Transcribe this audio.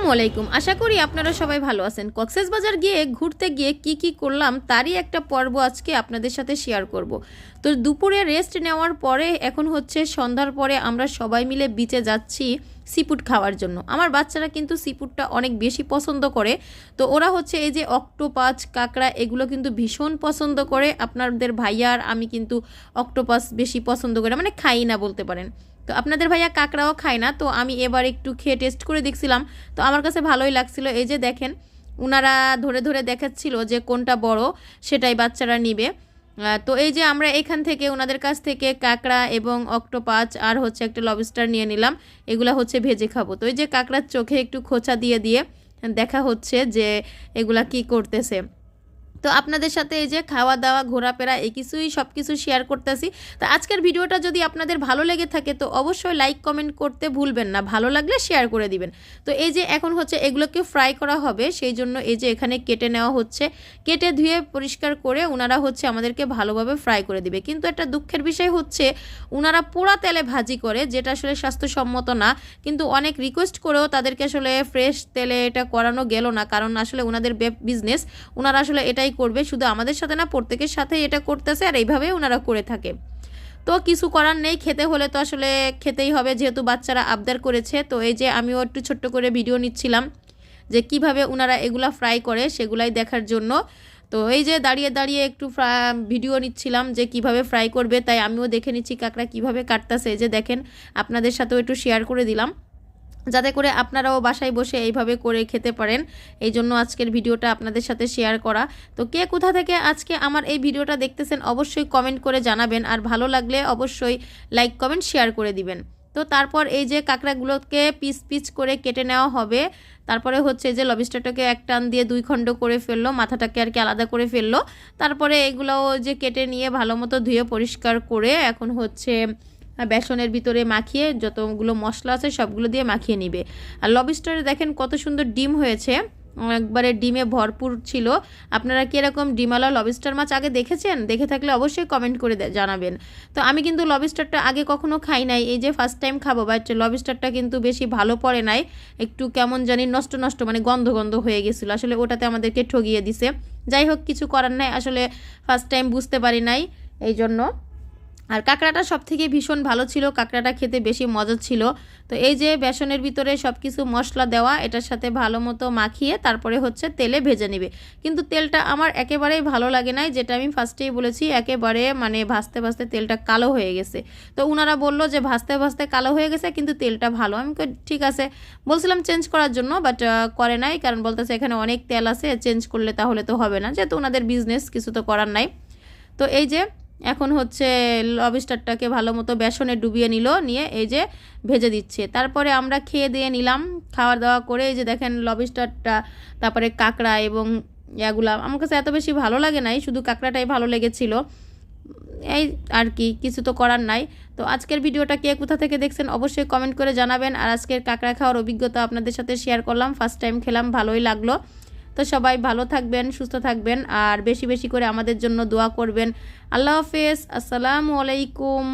আসসালামু আলাইকুম। আশা করি আপনারা সবাই ভালো আছেন। কক্সবাজার গিয়ে ঘুরতে গিয়ে কি করলাম তারই একটা পর্ব আজকে আপনাদের সাথে শেয়ার করব। তো দুপুরে রেস্ট নেওয়ার পরে এখন হচ্ছে সন্ধ্যার পরে আমরা সবাই মিলে বিচে যাচ্ছি সিফুড খাওয়ার জন্য। আমার বাচ্চারা কিন্তু সিফুডটা অনেক বেশি পছন্দ করে। তো ওরা হচ্ছে এই যে অক্টোপাস, কাঁকড়া এগুলো কিন্তু ভীষণ পছন্দ করে। আপনাদের ভাইয়া আর আমি কিন্তু অক্টোপাস বেশি পছন্দ করে, মানে খাই না বলতে পারেন। তো আপনাদের ভাইয়া কাঁকড়াও খায় না, তো আমি এবার একটু খেয়ে টেস্ট করে দেখছিলাম। তো আমার কাছে ভালোই লাগছিল। এই যে দেখেন, ওনারা ধরে ধরে দেখাচ্ছিল যে কোনটা বড় সেটাই বাচ্চারা নিবে। তো এই যে আমরা এখান থেকে ওনাদের কাছ থেকে কাঁকড়া এবং অক্টোপাস আর হচ্ছে একটা লবস্টার নিয়ে নিলাম। এগুলা হচ্ছে ভেজে খাবো। তো এই যে কাঁকড়ার চোখে একটু খোঁচা দিয়ে দিয়ে দেখা হচ্ছে যে এগুলা কি করতেছে। তো আপনাদের সাথে এই যে খাওয়া দাওয়া ঘোরাফেরা এই কিছুই সব কিছু শেয়ার করতেছি। তো আজকের ভিডিওটা যদি আপনাদের ভালো লেগে থাকে তো অবশ্যই লাইক কমেন্ট করতে ভুলবেন না, ভালো লাগলে শেয়ার করে দিবেন। তো এই যে এখন হচ্ছে এগুলোকে ফ্রাই করা হবে, সেই জন্য এই যে এখানে কেটে নেওয়া হচ্ছে। কেটে ধুয়ে পরিষ্কার করে ওনারা হচ্ছে আমাদেরকে ভালোভাবে ফ্রাই করে দিবে। কিন্তু একটা দুঃখের বিষয় হচ্ছে ওনারা পোড়া তেলে ভাজি করে, যেটা আসলে স্বাস্থ্যসম্মত না। কিন্তু অনেক রিকোয়েস্ট করেও তাদেরকে আসলে ফ্রেশ তেলে এটা করানো গেল না, কারণ আসলে ওনাদের বিজনেস, ওনারা আসলে এটাই করবে, শুধু আমাদের সাথে না প্রত্যেকের সাথে এটা করতেছে আর এইভাবেই ওনারা করে থাকে। তো কিছু করার নেই, খেতে হলে তো আসলে খেতেই হবে, যেহেতু বাচ্চারা আবদার করেছে। তো এই যে আমিও একটু ছোট্ট করে ভিডিও নিচ্ছিলাম যে কিভাবে ওনারা এগুলা ফ্রাই করে সেগুলাই দেখার জন্য। তো এই যে দাঁড়িয়ে দাঁড়িয়ে একটু ভিডিও নিচ্ছিলাম যে কিভাবে ফ্রাই করবে, তাই আমিও দেখে নিচ্ছি কাঁকড়া কিভাবে কাটতেছে। এই যে দেখেন, আপনাদের সাথেও একটু শেয়ার করে দিলাম যাতে করে আপনারাও বাসায় বসে এইভাবে করে খেতে পারেন। এই জন্য আজকের ভিডিওটা আপনাদের সাথে শেয়ার করা। তো কে কোথা থেকে আজকে আমার এই ভিডিওটা দেখতেছেন অবশ্যই কমেন্ট করে জানাবেন, আর ভালো লাগলে অবশ্যই লাইক কমেন্ট শেয়ার করে দিবেন। তো তারপর এই যে কাঁকড়াগুলোকে পিস পিস করে কেটে নেওয়া হবে। তারপরে হচ্ছে যে লবস্টারটাকে এক টান দিয়ে দুই খণ্ড করে ফেললো, মাথাটাকে আর কি আলাদা করে ফেললো। তারপরে এগুলোও যে কেটে নিয়ে ভালো মতো ধুয়ে পরিষ্কার করে এখন হচ্ছে বেসনের ভিতরে মাখিয়ে যতগুলো মশলা আছে সবগুলো দিয়ে মাখিয়ে নিবে। আর লবস্টারে দেখেন কত সুন্দর ডিম হয়েছে, একবারে ডিমে ভরপুর ছিল। আপনারা কি এরকম ডিমালা লবস্টার মাছ আগে দেখেছেন? দেখে থাকলে অবশ্যই কমেন্ট করে জানাবেন। তো আমি কিন্তু লবস্টারটা আগে কখনো খাই নাই, এই যে ফার্স্ট টাইম খাবো। বাট লবস্টারটা কিন্তু বেশি ভালো পড়ে নাই, একটু কেমন জানি নষ্ট নষ্ট, মানে গন্ধ গন্ধ হয়ে গেছিলো। আসলে ওটাতে আমাদেরকে ঠগিয়ে দিছে। যাই হোক, কিছু করার নাই, আসলে ফার্স্ট টাইম বুঝতে পারি নাই এই জন্য। আর কাঁকড়াটা সব থেকে ভীষণ ভালো ছিল, কাঁকড়াটা খেতে বেশি মজা ছিল। তো এই যে বেসনের ভিতরে সব কিছু মশলা দেওয়া, এটার সাথে ভালো মতো মাখিয়ে তারপরে হচ্ছে তেলে ভেজে নেবে। কিন্তু তেলটা আমার একেবারেই ভালো লাগে নাই, যেটা আমি ফার্স্টেই বলেছি, একেবারে মানে ভাজতে ভাজতে তেলটা কালো হয়ে গেছে। তো ওনারা বললো যে ভাজতে ভাজতে কালো হয়ে গেছে কিন্তু তেলটা ভালো। আমি ঠিক আছে বলছিলাম চেঞ্জ করার জন্য, বাট করে নাই, কারণ বলতেছে এখানে অনেক তেল আছে, চেঞ্জ করলে তাহলে তো হবে না, যেহেতু ওনাদের বিজনেস, কিছু তো করার নাই। তো এই যে এখন হচ্ছে লবস্টারটাকে ভালো মতো বেসনে ডুবিয়ে নিয়ে এই যে ভেজে দিচ্ছে। তারপরে আমরা খেয়ে দিয়ে নিলাম, খাওয়া দাওয়া করে। এই যে দেখেন লবস্টারটা, তারপরে কাঁকড়া এবং এগুলা আমার কাছে এত বেশি ভালো লাগে নাই, শুধু কাঁকড়াটাই ভালো লেগেছিল। এই আর কি, কিছু তো করার নাই। তো আজকের ভিডিওটা কে কোথা থেকে দেখছেন অবশ্যই কমেন্ট করে জানাবেন। আর আজকের কাঁকড়া খাওয়ার অভিজ্ঞতা আপনাদের সাথে শেয়ার করলাম, ফার্স্ট টাইম খেলাম, ভালোই লাগলো। তো সবাই ভালো থাকবেন, সুস্থ থাকবেন, আর বেশি বেশি করে আমাদের জন্য দোয়া করবেন। আল্লাহ হাফেজ, আসসালামু আলাইকুম।